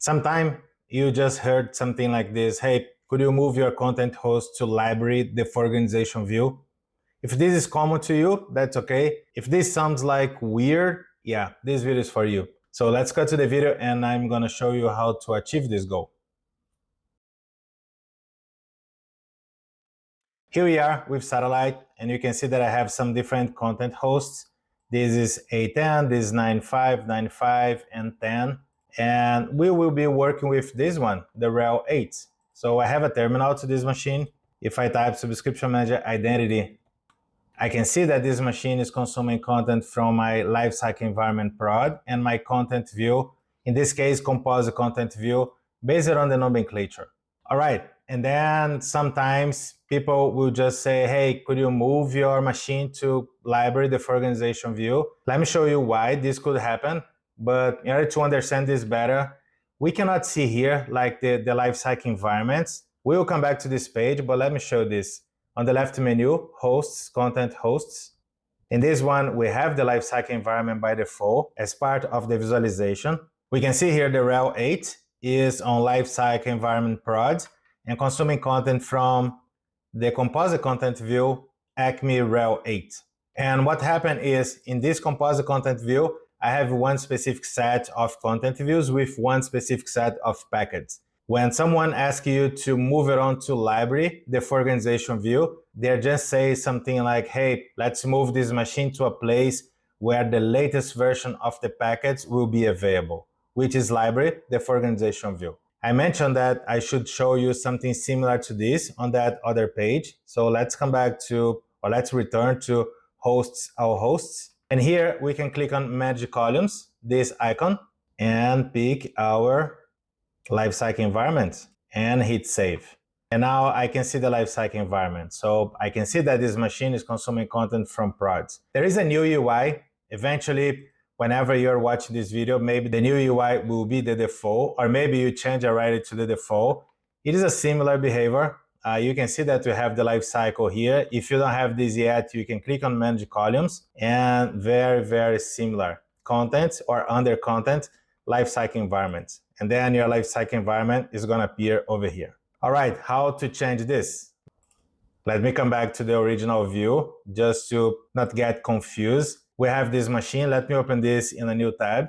Sometime you just heard something like this: hey, could you move your content host to library, the organization view? If this is common to you, that's okay. If this sounds like weird, yeah, this video is for you. So let's cut to the video and I'm gonna show you how to achieve this goal. Here we are with Satellite, and you can see that I have some different content hosts. This is A10, this is 9.5, 9.5, and 10. And we will be working with this one, the Rel 8. So I have a terminal to this machine. If I type subscription manager identity, I can see that this machine is consuming content from my lifecycle environment prod and my content view, in this case, composite content view, based on the nomenclature. All right, and then sometimes people will just say, hey, could you move your machine to library, the organization view? Let me show you why this could happen. But in order to understand this better, we cannot see here like the lifecycle environments. We will come back to this page, but let me show this. On the left menu, hosts, content hosts. In this one, we have the lifecycle environment by default as part of the visualization. We can see here the Rel 8 is on lifecycle environment prod and consuming content from the composite content view Acme Rel 8. And what happened is in this composite content view, I have one specific set of content views with one specific set of packets. When someone asks you to move it on to library, the organization view, they're just say something like, hey, let's move this machine to a place where the latest version of the package will be available, which is library, the organization view. I mentioned that I should show you something similar to this on that other page. So let's come back to, or let's return to hosts, our hosts. And here we can click on manage columns, this icon, and pick our lifecycle environment and hit save. And now I can see the lifecycle environment. So I can see that this machine is consuming content from prods. There is a new UI. Eventually, whenever you're watching this video, maybe the new UI will be the default, or maybe you change already to the default. It is a similar behavior. You can see that we have the lifecycle here. If you don't have this yet, you can click on manage columns, and very, very similar content or under content lifecycle environment. And then your lifecycle environment is going to appear over here. All right, how to change this? Let me come back to the original view just to not get confused. We have this machine. Let me open this in a new tab.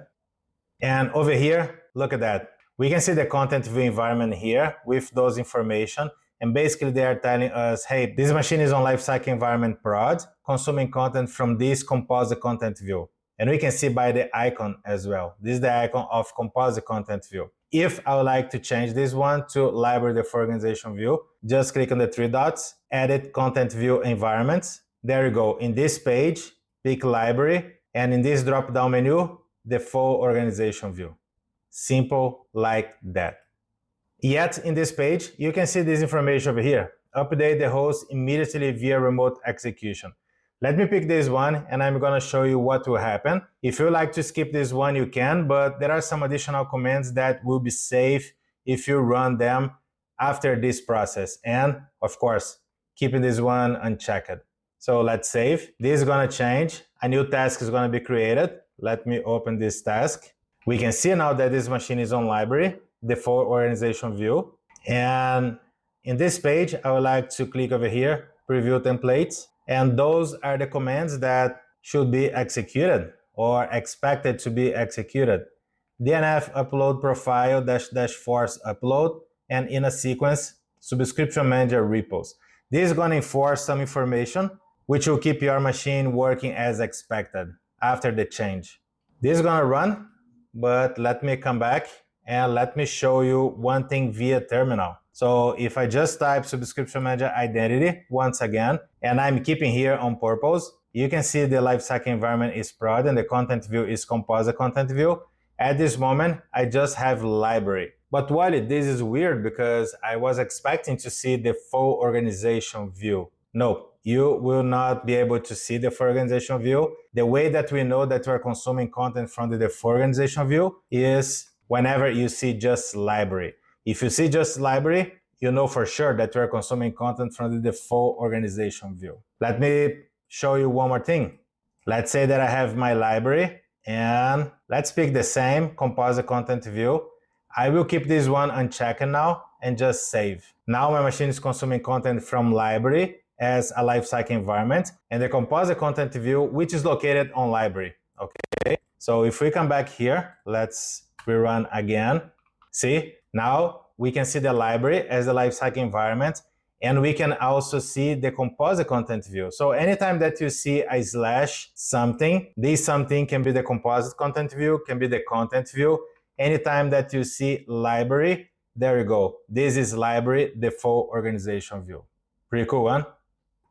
And over here, look at that. We can see the content view environment here with those information. And basically they are telling us, hey, this machine is on lifecycle environment prod, consuming content from this composite content view. And we can see by the icon as well. This is the icon of composite content view. If I would like to change this one to library the organization view, just click on the three dots, edit content view environments. There you go. In this page, pick library, and in this drop-down menu, the full organization view. Simple like that. Yet in this page, you can see this information over here. Update the host immediately via remote execution. Let me pick this one and I'm going to show you what will happen. If you like to skip this one, you can, but there are some additional commands that will be safe if you run them after this process. And of course, keeping this one unchecked. So let's save. This is going to change. A new task is going to be created. Let me open this task. We can see now that this machine is on library, the full organization view. And in this page, I would like to click over here, preview templates. And those are the commands that should be executed or expected to be executed. DNF upload profile -- force upload, and in a sequence, subscription manager repos. This is going to enforce some information which will keep your machine working as expected after the change. This is going to run, but let me come back and let me show you one thing via terminal. So if I just type subscription manager identity once again, and I'm keeping here on purpose, you can see the lifecycle environment is prod and the content view is composite content view. At this moment, I just have library. But while this is weird because I was expecting to see the full organization view. No, you will not be able to see the full organization view. The way that we know that we're consuming content from the full organization view is whenever you see just library. If you see just library, you know for sure that you're consuming content from the full organization view. Let me show you one more thing. Let's say that I have my library and let's pick the same composite content view. I will keep this one unchecked now and just save. Now my machine is consuming content from library as a lifecycle environment and the composite content view, which is located on library. Okay, so if we come back here, let's rerun again. See, now we can see the library as the lifecycle environment, and we can also see the composite content view. So anytime that you see a slash something, this something can be the composite content view, can be the content view. Anytime that you see library, there you go. This is library default organization view. Pretty cool, huh?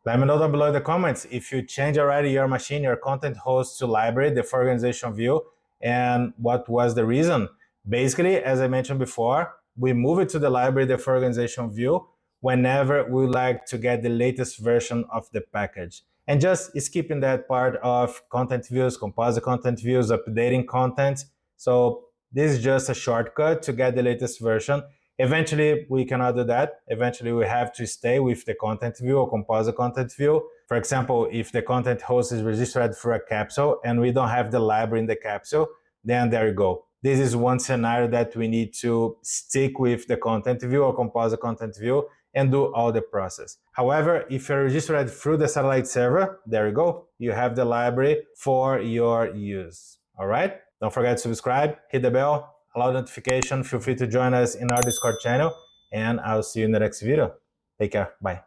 Let me know down below in the comments if you change already your machine, your content host to library, the organization view, and what was the reason. Basically, as I mentioned before, we move it to the library, the organization view, whenever we like to get the latest version of the package. And just skipping that part of content views, composite content views, updating content. So this is just a shortcut to get the latest version. Eventually, we cannot do that. Eventually, we have to stay with the content view or composite content view. For example, if the content host is registered through a capsule and we don't have the library in the capsule, then there you go. This is one scenario that we need to stick with the content view or composite content view and do all the process. However, if you're registered through the satellite server, there you go. You have the library for your use. All right? Don't forget to subscribe, hit the bell, allow notification. Feel free to join us in our Discord channel, and I'll see you in the next video. Take care. Bye.